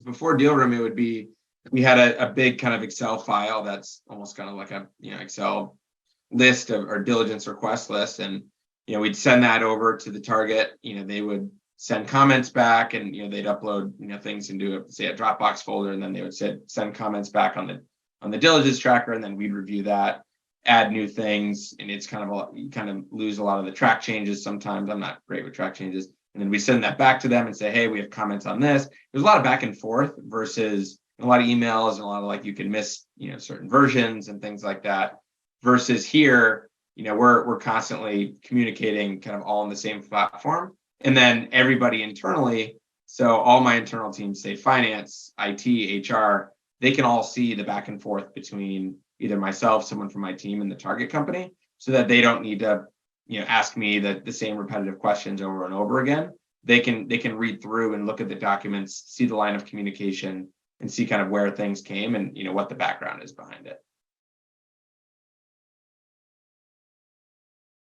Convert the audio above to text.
before DealRoom, it would be, we had a big kind of Excel file that's almost kind of like a, Excel list of or diligence request list. And, we'd send that over to the target, they would send comments back and, they'd upload, things into say a Dropbox folder. And then they would send comments back on the diligence tracker. And then we'd review that, add new things. And it's you kind of lose a lot of the track changes. Sometimes I'm not great with track changes. And then we send that back to them and say, hey, we have comments on this. There's a lot of back and forth versus a lot of emails and a lot of you can miss, certain versions and things like that. Versus here, we're constantly communicating kind of all on the same platform. And then everybody internally, so all my internal teams, say finance, IT, HR, they can all see the back and forth between either myself, someone from my team, and the target company, so that they don't need to ask me the same repetitive questions over and over again. They can read through and look at the documents, see the line of communication, and see kind of where things came and what the background is behind it.